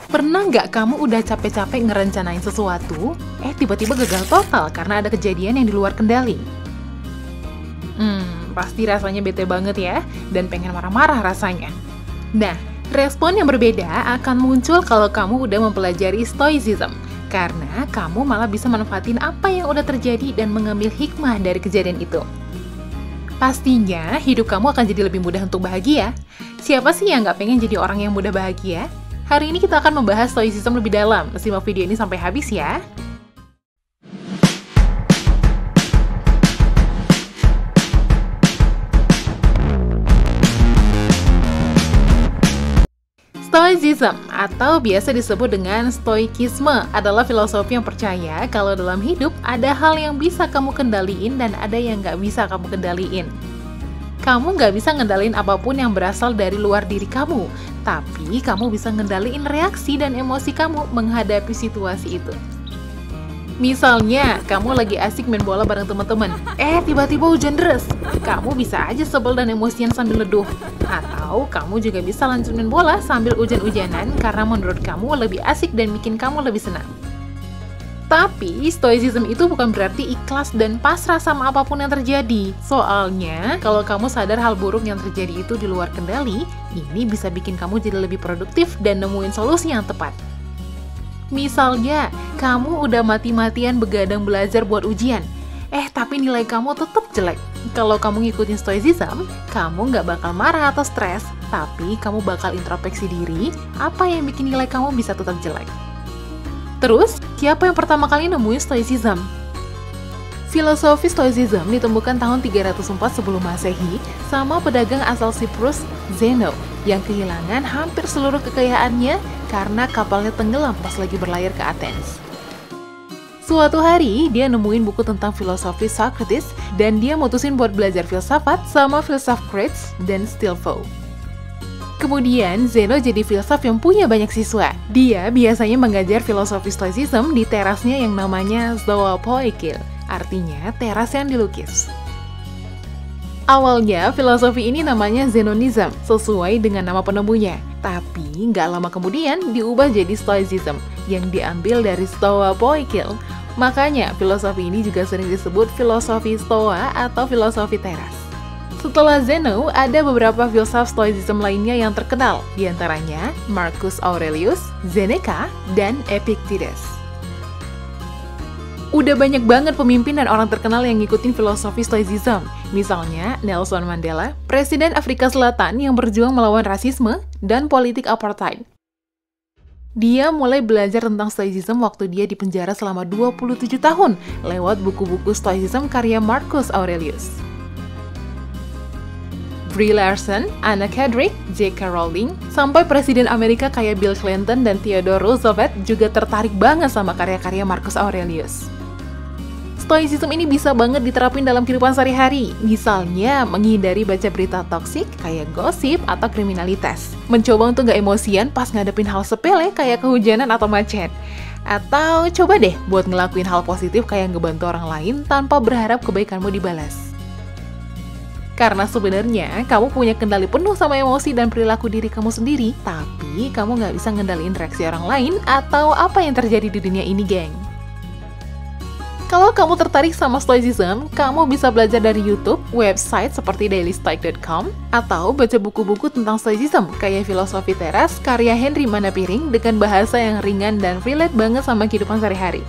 Pernah nggak kamu udah capek-capek ngerencanain sesuatu, tiba-tiba gagal total karena ada kejadian yang di luar kendali? Pasti rasanya bete banget ya, dan pengen marah-marah rasanya. Nah, respon yang berbeda akan muncul kalau kamu udah mempelajari Stoicism, karena kamu malah bisa manfaatin apa yang udah terjadi dan mengambil hikmah dari kejadian itu. Pastinya, hidup kamu akan jadi lebih mudah untuk bahagia. Siapa sih yang nggak pengen jadi orang yang mudah bahagia? Hari ini kita akan membahas Stoicism lebih dalam. Simak video ini sampai habis ya. Stoicism, atau biasa disebut dengan stoikisme, adalah filosofi yang percaya kalau dalam hidup ada hal yang bisa kamu kendaliin dan ada yang nggak bisa kamu kendaliin. Kamu nggak bisa ngendaliin apapun yang berasal dari luar diri kamu, tapi kamu bisa ngendaliin reaksi dan emosi kamu menghadapi situasi itu. Misalnya, kamu lagi asik main bola bareng teman-teman, tiba-tiba hujan deras. Kamu bisa aja sebel dan emosian sambil neduh. Atau kamu juga bisa lanjut main bola sambil hujan-hujanan karena menurut kamu lebih asik dan bikin kamu lebih senang. Tapi, stoicism itu bukan berarti ikhlas dan pasrah sama apapun yang terjadi. Soalnya, kalau kamu sadar hal buruk yang terjadi itu di luar kendali, ini bisa bikin kamu jadi lebih produktif dan nemuin solusi yang tepat. Misalnya, kamu udah mati-matian begadang belajar buat ujian, tapi nilai kamu tetap jelek. Kalau kamu ngikutin stoicism, kamu nggak bakal marah atau stres, tapi kamu bakal introspeksi diri, apa yang bikin nilai kamu bisa tetap jelek. Terus, siapa yang pertama kali nemuin stoicism? Filosofi stoicism ditemukan tahun 304 sebelum Masehi sama pedagang asal Siprus, Zeno, yang kehilangan hampir seluruh kekayaannya karena kapalnya tenggelam pas lagi berlayar ke Athens. Suatu hari, dia nemuin buku tentang filosofi Socrates dan dia mutusin buat belajar filsafat sama filsuf Crates dan Stilpo. Kemudian, Zeno jadi filsuf yang punya banyak siswa. Dia biasanya mengajar filosofi stoicism di terasnya yang namanya Zoa Poikil, artinya teras yang dilukis. Awalnya, filosofi ini namanya Zenonism, sesuai dengan nama penemunya. Tapi, nggak lama kemudian diubah jadi Stoicism, yang diambil dari Stoa Poikil. Makanya, filosofi ini juga sering disebut filosofi Stoa atau filosofi teras. Setelah Zeno, ada beberapa filsuf Stoicism lainnya yang terkenal, diantaranya Marcus Aurelius, Seneca, dan Epictetus. Udah banyak banget pemimpin dan orang terkenal yang ngikutin filosofi Stoicism. Misalnya, Nelson Mandela, Presiden Afrika Selatan yang berjuang melawan rasisme dan politik apartheid. Dia mulai belajar tentang Stoicism waktu dia di penjara selama 27 tahun lewat buku-buku Stoicism karya Marcus Aurelius. Brie Larson, Anna Kendrick, J.K. Rowling, sampai Presiden Amerika kayak Bill Clinton dan Theodore Roosevelt juga tertarik banget sama karya-karya Marcus Aurelius. Stoicism ini bisa banget diterapin dalam kehidupan sehari-hari, misalnya menghindari baca berita toksik kayak gosip atau kriminalitas, mencoba untuk gak emosian pas ngadepin hal sepele kayak kehujanan atau macet, atau coba deh buat ngelakuin hal positif kayak ngebantu orang lain tanpa berharap kebaikanmu dibalas. Karena sebenarnya kamu punya kendali penuh sama emosi dan perilaku diri kamu sendiri, tapi kamu nggak bisa ngendaliin reaksi orang lain atau apa yang terjadi di dunia ini, geng. Kalau kamu tertarik sama Stoicism, kamu bisa belajar dari YouTube, website seperti dailystoic.com, atau baca buku-buku tentang Stoicism kayak Filosofi Teras karya Henry Manapiring dengan bahasa yang ringan dan relate banget sama kehidupan sehari-hari.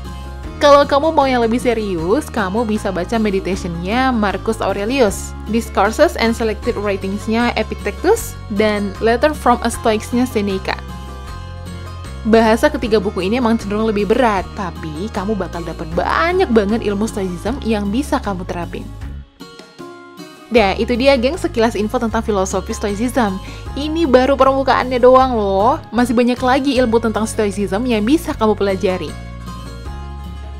Kalau kamu mau yang lebih serius, kamu bisa baca Meditation-nya Marcus Aurelius, Discourses and Selected Writings-nya Epictetus, dan Letter from a Stoics-nya Seneca. Bahasa ketiga buku ini emang cenderung lebih berat, tapi kamu bakal dapat banyak banget ilmu Stoicism yang bisa kamu terapin. Nah, itu dia geng sekilas info tentang filosofi Stoicism. Ini baru permukaannya doang loh, masih banyak lagi ilmu tentang Stoicism yang bisa kamu pelajari.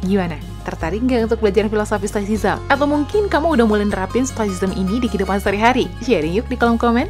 Gimana? Tertarik nggak untuk belajar filosofi Stoicism? Atau mungkin kamu udah mulai nerapin Stoicism ini di kehidupan sehari-hari? Sharing yuk di kolom komen.